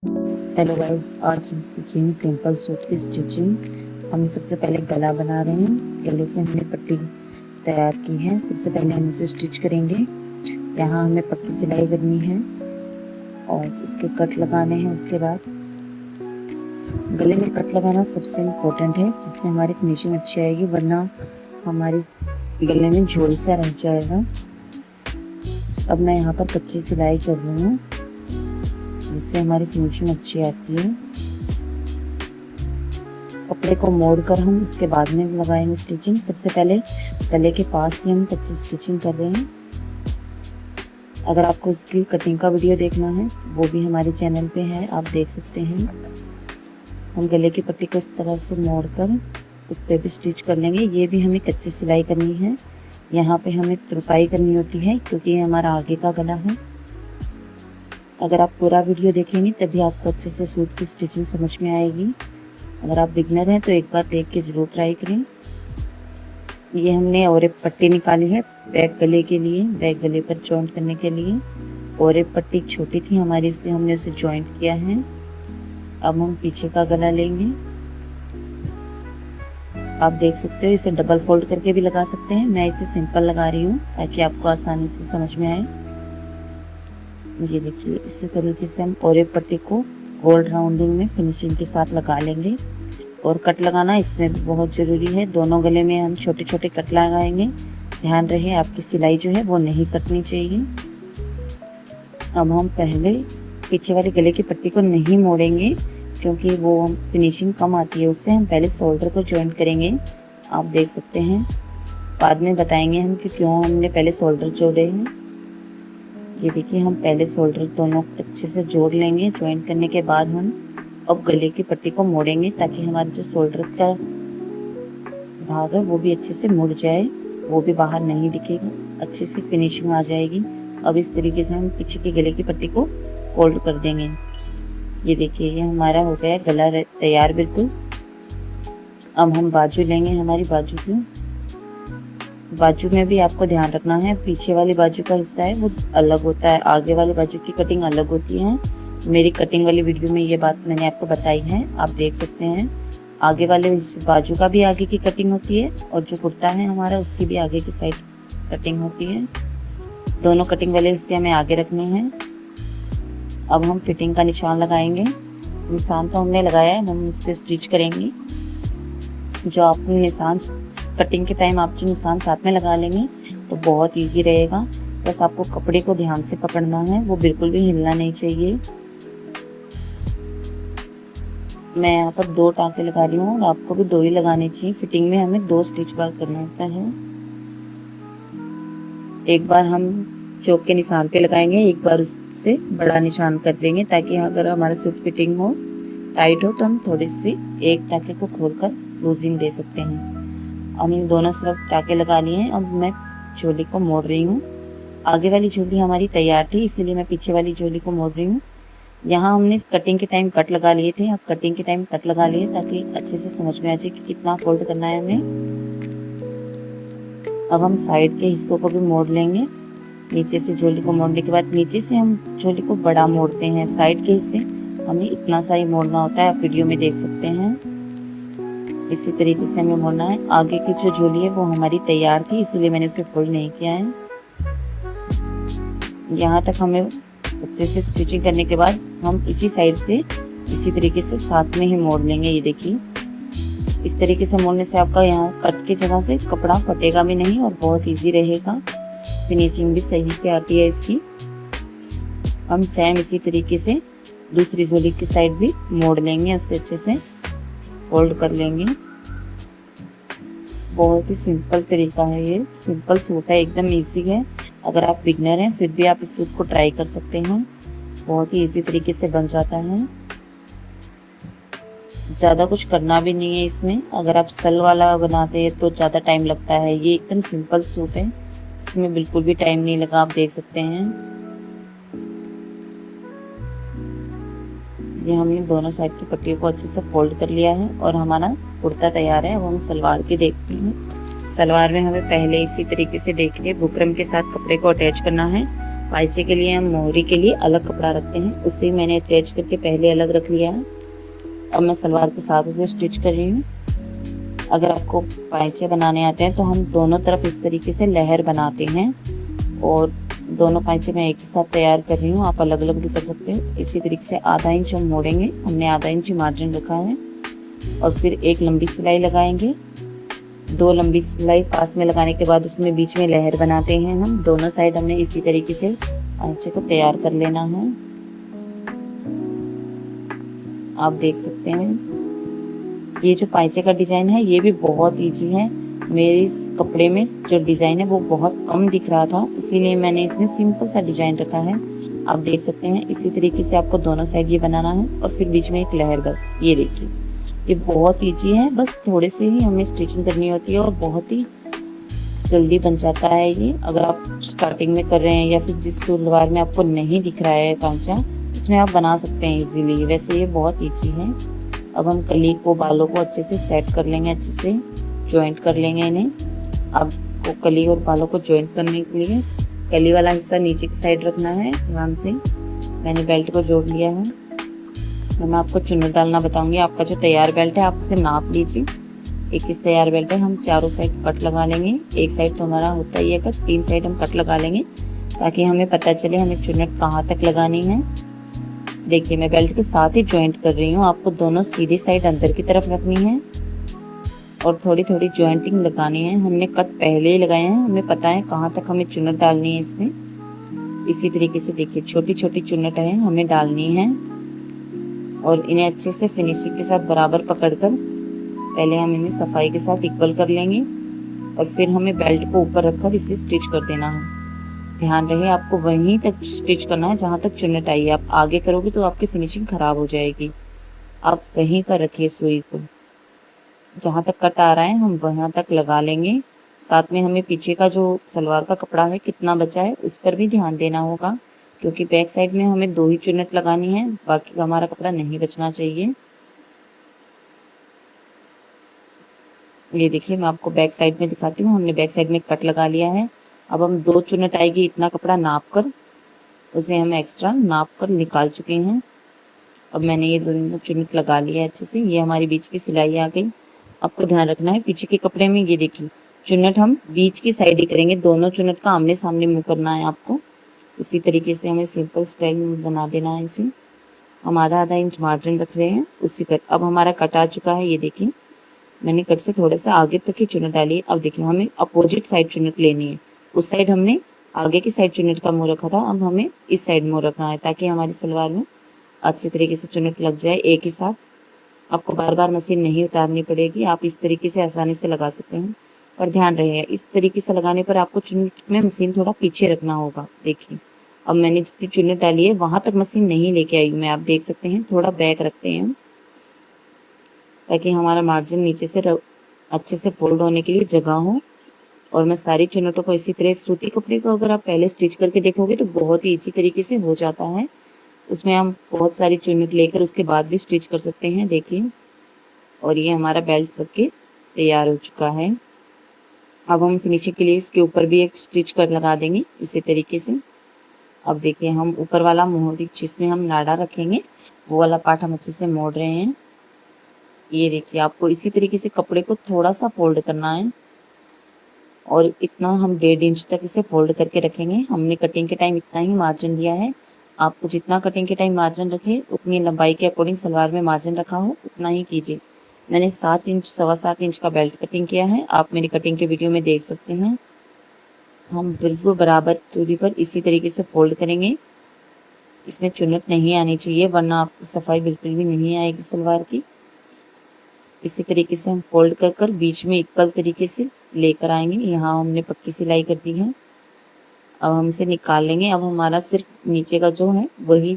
Hello guys, आज हम सीखेंगे सिंपल सूट की स्टिचिंग। हम सबसे पहले गला बना रहे हैं। गले की हमने पट्टी तैयार की है। सबसे पहले हम इसे स्टिच करेंगे। यहाँ हमें पक्की सिलाई करनी है और इसके कट लगाने हैं। उसके बाद गले में कट लगाना सबसे इम्पोर्टेंट है, जिससे हमारी फिनिशिंग अच्छी आएगी, वरना हमारे गले में झोल सा रह जाएगा। अब मैं यहाँ पर कच्ची सिलाई कर रही हूँ, जिससे हमारी फिनिशिंग अच्छी आती है। कपड़े को मोड़कर हम उसके बाद में लगाएंगे स्टिचिंग। सबसे पहले गले के पास ही हम कच्ची स्टिचिंग कर रहे हैं। अगर आपको इसकी कटिंग का वीडियो देखना है, वो भी हमारे चैनल पे है, आप देख सकते हैं। हम गले की पट्टी को इस तरह से मोड़कर उस पर भी स्टिच कर लेंगे। ये भी हमें कच्ची सिलाई करनी है। यहाँ पे हमें तुरपाई करनी होती है, क्योंकि ये हमारा आगे का गला है। अगर आप पूरा वीडियो देखेंगे तभी आपको अच्छे से सूट की स्टिचिंग समझ में आएगी। अगर आप बिगनर हैं तो एक बार देख के ज़रूर ट्राई करें। ये हमने और एक पट्टी निकाली है बैक गले के लिए, बैक गले पर जॉइंट करने के लिए। और एक पट्टी छोटी थी हमारी, इसलिए हमने उसे जॉइंट किया है। अब हम पीछे का गला लेंगे। आप देख सकते हो, इसे डबल फोल्ड करके भी लगा सकते हैं। मैं इसे सिंपल लगा रही हूँ ताकि आपको आसानी से समझ में आए। ये देखिए, इसी तरीके से हम और एक पट्टी को गोल्ड राउंडिंग में फिनिशिंग के साथ लगा लेंगे। और कट लगाना इसमें भी बहुत ज़रूरी है। दोनों गले में हम छोटे छोटे कट लगाएंगे। ध्यान रहे आपकी सिलाई जो है वो नहीं कटनी चाहिए। अब हम पहले पीछे वाले गले की पट्टी को नहीं मोड़ेंगे, क्योंकि वो फिनिशिंग कम आती है उससे। हम पहले शोल्डर को जॉइंट करेंगे। आप देख सकते हैं, बाद में बताएंगे हम कि क्यों हमने पहले शोल्डर जोड़े हैं। ये देखिए, हम पहले शोल्डर दोनों अच्छे से जोड़ लेंगे। ज्वाइंट करने के बाद हम अब गले की पट्टी को मोड़ेंगे, ताकि हमारा जो शोल्डर का भाग है वो भी अच्छे से मुड़ जाए, वो भी बाहर नहीं दिखेगा, अच्छे से फिनिशिंग आ जाएगी। अब इस तरीके से हम पीछे के गले की पट्टी को फोल्ड कर देंगे। ये देखिए, ये हमारा हो गया गला तैयार बिल्कुल। अब हम बाजू लेंगे। हमारी बाजू में भी आपको ध्यान रखना है, पीछे वाली बाजू का हिस्सा है वो अलग होता है, आगे वाली बाजू की कटिंग अलग होती है। मेरी कटिंग वाली वीडियो में ये बात मैंने आपको बताई है, आप देख सकते हैं। आगे वाले बाजू का भी आगे की कटिंग होती है, और जो कुर्ता है हमारा उसकी भी आगे की साइड कटिंग होती है। दोनों कटिंग वाले हिस्से हमें आगे रखने हैं। अब हम फिटिंग का निशान लगाएंगे। निशान तो हमने लगाया है, हम इस पर स्टिच करेंगे। जो आपने निशान कटिंग के टाइम आप जो निशान साथ में लगा लेंगे तो बहुत इजी रहेगा। बस आपको कपड़े को ध्यान से पकड़ना है, वो बिल्कुल भी हिलना नहीं चाहिए। मैं यहाँ पर 2 टाँके लगा रही हूँ, और आपको भी 2 ही लगाने चाहिए। फिटिंग में हमें 2 स्टिच बार करना होता है। एक बार हम चौक के निशान पे लगाएंगे, एक बार उससे बड़ा निशान कर देंगे, ताकि अगर हमारा सूट फिटिंग हो, टाइट हो, तो हम थोड़ी सी एक टाँके को खोलकर लूजिंग दे सकते हैं। अब हमने दोनों तरफ टाँके लगा लिए हैं। अब मैं झोली को मोड़ रही हूँ। आगे वाली झोली हमारी तैयार थी, इसीलिए मैं पीछे वाली झोली को मोड़ रही हूँ। यहाँ हमने कटिंग के टाइम कट लगा लिए थे। अब कटिंग के टाइम कट लगा लिए, ताकि अच्छे से समझ में आ जाए कि कितना फोल्ड करना है हमें। अब हम साइड के हिस्सों को भी मोड़ लेंगे। नीचे से झोली को मोड़ने के बाद नीचे से हम झोली को बड़ा मोड़ते हैं। साइड के हिस्से हमें इतना सा ही मोड़ना होता है, आप वीडियो में देख सकते हैं। इसी तरीके से हमें मोड़ना है। आगे की जो झोली है वो हमारी तैयार थी, इसीलिए मैंने उसे फोल्ड नहीं किया है। यहाँ तक हमें अच्छे से स्टिचिंग करने के बाद हम इसी साइड से इसी तरीके से साथ में ही मोड़ लेंगे। ये देखिए, इस तरीके से मोड़ने से आपका यहाँ कट की जगह से कपड़ा फटेगा भी नहीं, और बहुत इजी रहेगा। फिनिशिंग भी सही से आती है इसकी। हम सेम इसी तरीके से दूसरी झोली की साइड भी मोड़ लेंगे, उससे अच्छे से फोल्ड कर लेंगे। बहुत ही सिंपल तरीका है, ये सिंपल सूट है, एकदम इजी है। अगर आप बिगनर हैं फिर भी आप इस सूट को ट्राई कर सकते हैं, बहुत ही इजी तरीके से बन जाता है। ज़्यादा कुछ करना भी नहीं है इसमें। अगर आप सल वाला बनाते हैं तो ज़्यादा टाइम लगता है। ये एकदम सिंपल सूट है, इसमें बिल्कुल भी टाइम नहीं लगा, आप देख सकते हैं। ये हमने दोनों साइड की पट्टियों को अच्छे से फोल्ड कर लिया है, और हमारा कुर्ता तैयार है। अब हम सलवार की देखते हैं। सलवार में हमें पहले इसी तरीके से देखिए बुकरम के साथ कपड़े को अटैच करना है। पाइचे के लिए हम मोहरी के लिए अलग कपड़ा रखते हैं, उसे मैंने अटैच करके पहले अलग रख लिया है। अब मैं सलवार के साथ उसे स्टिच कर रही हूँ। अगर आपको पाइचे बनाने आते हैं तो हम दोनों तरफ इस तरीके से लहर बनाते हैं और दोनों पाइचे मैं एक ही साथ तैयार कर रही हूँ। आप अलग अलग भी कर सकते हो। इसी तरीके से आधा इंच हम मोड़ेंगे, हमने आधा इंच मार्जिन रखा है और फिर एक लंबी सिलाई लगाएंगे। 2 लंबी सिलाई पास में लगाने के बाद उसमें बीच में लहर बनाते हैं हम। दोनों साइड हमने इसी तरीके से पाइचे को तैयार कर लेना है। आप देख सकते हैं ये जो पाइचे का डिजाइन है ये भी बहुत इजी है। मेरे इस कपड़े में जो डिजाइन है वो बहुत कम दिख रहा था, इसीलिए मैंने इसमें सिंपल सा डिजाइन रखा है। आप देख सकते हैं इसी तरीके से आपको दोनों साइड ये बनाना है और फिर बीच में एक लहर। बस ये देखिए, ये बहुत इजी है, बस थोड़े से ही हमें स्टिचिंग करनी होती है और बहुत ही जल्दी बन जाता है ये। अगर आप स्टार्टिंग में कर रहे हैं या फिर जिस सलवार में आपको नहीं दिख रहा है पांचा, उसमें आप बना सकते हैं इजीली। वैसे ये बहुत इजी है। अब हम कली को, बालों को अच्छे से सेट कर लेंगे, अच्छे से जॉइंट कर लेंगे इन्हें। आपको कली और बालों को जॉइंट करने के लिए कली वाला हिस्सा नीचे की साइड रखना है ध्यान से। मैंने बेल्ट को जोड़ लिया है। मैं आपको चुन्नट डालना बताऊंगी। आपका जो तैयार बेल्ट है आप उसे नाप लीजिए। 21 तैयार बेल्ट है। हम चारों साइड कट लगा लेंगे। एक साइड तो हमारा होता ही है कट, 3 साइड हम कट लगा लेंगे ताकि हमें पता चले हमें चुन्नट कहाँ तक लगानी है। देखिए मैं बेल्ट के साथ ही ज्वाइंट कर रही हूँ। आपको दोनों सीधी साइड अंदर की तरफ रखनी है और थोड़ी थोड़ी ज्वाइंटिंग लगानी है। हमने कट पहले ही लगाए हैं, हमें पता है कहाँ तक हमें चुन्नट डालनी है इसमें। इसी तरीके से देखिए छोटी छोटी चुन्नट है हमें डालनी है और इन्हें अच्छे से फिनिशिंग के साथ बराबर पकड़कर पहले हम इन्हें सफाई के साथ इक्वल कर लेंगे और फिर हमें बेल्ट को ऊपर रखकर इसे स्टिच कर देना है। ध्यान रहे आपको वहीं तक स्टिच करना है जहाँ तक चुन्नट आई है। आप आगे करोगे तो आपकी फिनिशिंग खराब हो जाएगी। आप वहीं पर रखिए सुई को, जहाँ तक कट आ रहा है हम वहाँ तक लगा लेंगे। साथ में हमें पीछे का जो सलवार का कपड़ा है कितना बचा है उस पर भी ध्यान देना होगा, क्योंकि बैक साइड में हमें 2 ही चुन्नट लगानी है, बाकी का हमारा कपड़ा नहीं बचना चाहिए। ये देखिए मैं आपको बैक साइड में दिखाती हूँ। हमने बैक साइड में कट लगा लिया है। अब हम 2 चुन्नट आएगी इतना कपड़ा नाप कर उसे हम एक्स्ट्रा नाप कर निकाल चुके हैं। अब मैंने ये 2 चुन्नट लगा लिया है अच्छे से। ये हमारी बीच की सिलाई आ गई। आपको ध्यान रखना है पीछे के कपड़े में ये देखिए चुन्नट हम बीच की साइड ही करेंगे। दोनों चुन्नट का आमने सामने मुंह करना है आपको। इसी तरीके से हमें सिंपल स्टाइल में बना देना है इसे। हम आधा इंच मार्जिन रख रहे हैं उसी पर। अब हमारा कट आ चुका है। ये देखिए मैंने कट से थोड़ा सा आगे तक ही चुन्नट डाली है। अब देखिए हमें अपोजिट साइड चुन्नट लेनी है। उस साइड हमने आगे की साइड चुन्नट का मुंह रखा था, अब हमें इस साइड मुंह रखना है ताकि हमारी सलवार में अच्छी तरीके से चुन्नट लग जाए एक ही साथ। आपको बार बार मशीन नहीं उतारनी पड़ेगी, आप इस तरीके से आसानी से लगा सकते हैं। पर ध्यान रहे इस तरीके से लगाने पर आपको चुन्नट में मशीन थोड़ा पीछे रखना होगा। देखिए अब मैंने जितनी चुन्नट डाली है वहां तक मशीन नहीं लेके आई मैं, आप देख सकते हैं थोड़ा बैक रखते हैं ताकि हमारा मार्जिन नीचे से अच्छे से फोल्ड होने के लिए जगह हो। और मैं सारी चुन्नटों को इसी तरह, सूती कपड़े को अगर आप पहले स्टिच करके देखोगे तो बहुत ही इजी तरीके से हो जाता है। उसमें हम बहुत सारी चुन्नट लेकर उसके बाद भी स्टिच कर सकते हैं। देखिए और ये हमारा बेल्ट तक के तैयार हो चुका है। अब हम फिनिशिंग के लिए इसके ऊपर भी एक स्टिच कर लगा देंगे इसी तरीके से। अब देखिए हम ऊपर वाला मोहरी जिसमें हम नाड़ा रखेंगे वो वाला पार्ट हम अच्छे से मोड़ रहे हैं। ये देखिए आपको इसी तरीके से कपड़े को थोड़ा सा फोल्ड करना है और इतना हम 1.5 इंच तक इसे फोल्ड करके रखेंगे। हमने कटिंग के टाइम इतना ही मार्जिन दिया है। आपको जितना कटिंग के टाइम मार्जिन रखे उतनी लंबाई के अकॉर्डिंग सलवार में मार्जिन रखा हो उतना ही कीजिए। मैंने 7 इंच 7.25 इंच का बेल्ट कटिंग किया है, आप मेरी कटिंग के वीडियो में देख सकते हैं। हम बिल्कुल बराबर दूरी पर इसी तरीके से फोल्ड करेंगे। इसमें चुन्नट नहीं आनी चाहिए वरना आपकी सफाई बिल्कुल भी नहीं आएगी सलवार की। इसी तरीके से हम फोल्ड कर कर बीच में इक्वल तरीके से लेकर आएंगे। यहाँ हमने पक्की सिलाई कर दी है। अब हम इसे निकाल लेंगे। अब हमारा सिर्फ नीचे का जो है वही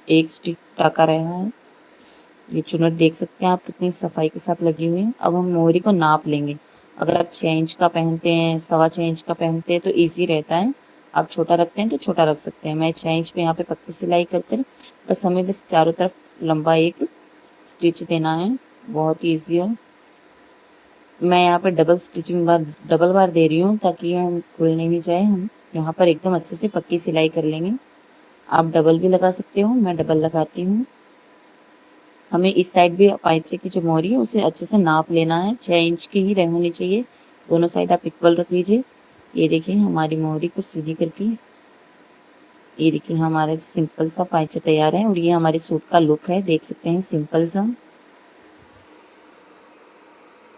एक स्टिच टाका रहा है। ये चुन्नट देख सकते हैं आप कितनी सफाई के साथ लगी हुई है। अब हम मोहरी को नाप लेंगे। अगर आप 6 इंच का पहनते हैं, 6.25 इंच का पहनते हैं तो ईजी रहता है। आप छोटा रखते हैं तो छोटा रख सकते हैं। मैं 6 इंच पे यहाँ पे पक्की सिलाई कर कर बस हमें बस चारों तरफ लंबा एक स्टिच देना है, बहुत ईजी है। मैं यहाँ पे डबल बार दे रही हूँ ताकि हम खुलने नहीं जाए। हम यहाँ पर एकदम अच्छे से पक्की सिलाई कर लेंगे। आप डबल भी लगा सकते हो, मैं डबल लगाती हूँ। हमें इस साइड भी पाइचे की जो मोहरी है उसे अच्छे से नाप लेना है, 6 इंच की ही होनी चाहिए। दोनों साइड आप इक्वल रख लीजिए। ये देखिए हमारी मोहरी को सीधी करके, ये देखिए हमारा सिंपल सा पाइचा तैयार है और ये हमारे सूट का लुक है, देख सकते हैं सिंपल सा।